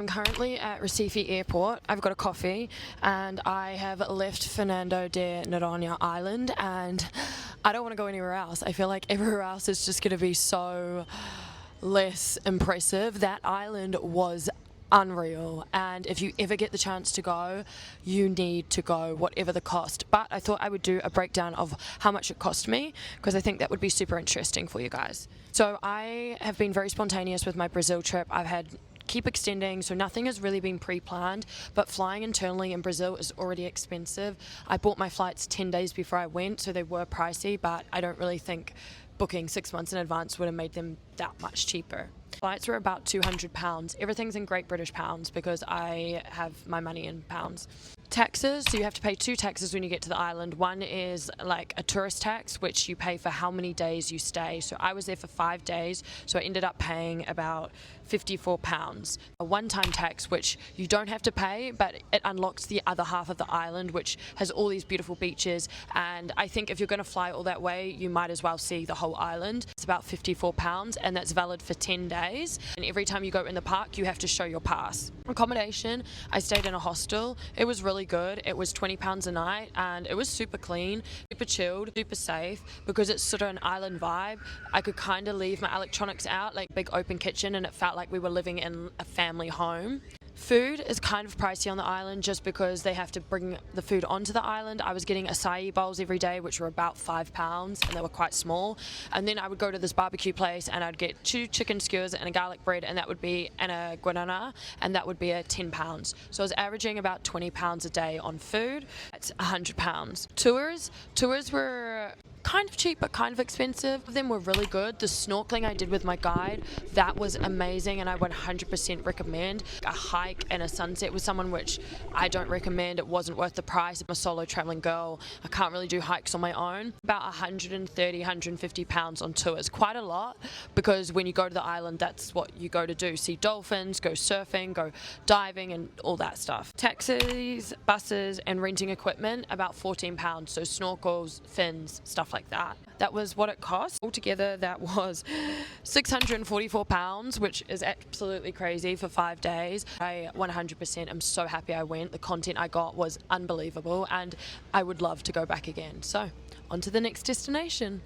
I'm currently at Recife Airport. I've got a coffee and I have left Fernando de Noronha Island and I don't want to go anywhere else. I feel like everywhere else is just going to be so less impressive. That island was unreal, and if you ever get the chance to go, you need to go, whatever the cost. But I thought I would do a breakdown of how much it cost me, because I think that would be super interesting for you guys. So I have been very spontaneous with my Brazil trip. I've had keep extending, so nothing has really been pre-planned, but flying internally in Brazil is already expensive. I bought my flights 10 days before I went, so they were pricey, but I don't really think booking 6 months in advance would have made them that much cheaper. Flights were about £200. Everything's in Great British pounds because I have my money in pounds. Taxes, so you have to pay 2 taxes when you get to the island. One is like a tourist tax, which you pay for how many days you stay. So I was there for 5 days, so I ended up paying about £54. A one-time tax, which you don't have to pay, but it unlocks the other half of the island, which has all these beautiful beaches. And I think if you're going to fly all that way, you might as well see the whole island. It's about £54, and that's valid for 10 days. And every time you go in the park, you have to show your pass. Accommodation, I stayed in a hostel. It was really good. It was £20 a night, and it was super clean, super chilled, super safe, because it's sort of an island vibe. I could kind of leave my electronics out, like big open kitchen, and it felt like we were living in a family home. Food is kind of pricey on the island just because they have to bring the food onto the island. I was getting acai bowls every day, which were about £5, and they were quite small. And then I would go to this barbecue place and I'd get 2 chicken skewers and a garlic bread, and that would be, and a guarana, and that would be at £10. So I was averaging about £20 a day on food. That's £100. Tours were kind of cheap but kind of expensive. Them were really good. The snorkeling I did with my guide, that was amazing, and I 100% recommend. A hike and a sunset with someone, which I don't recommend. It wasn't worth the price. I'm a solo traveling girl. I can't really do hikes on my own. About £130, £150 on tours. Quite a lot, because when you go to the island, that's what you go to do. See dolphins, go surfing, go diving, and all that stuff. Taxis, buses, and renting equipment, about £14. So snorkels, fins, stuff like that. That was what it cost. Altogether, that was £644, which is absolutely crazy for 5 days. I 100% am so happy I went. The content I got was unbelievable, and I would love to go back again. So, on to the next destination.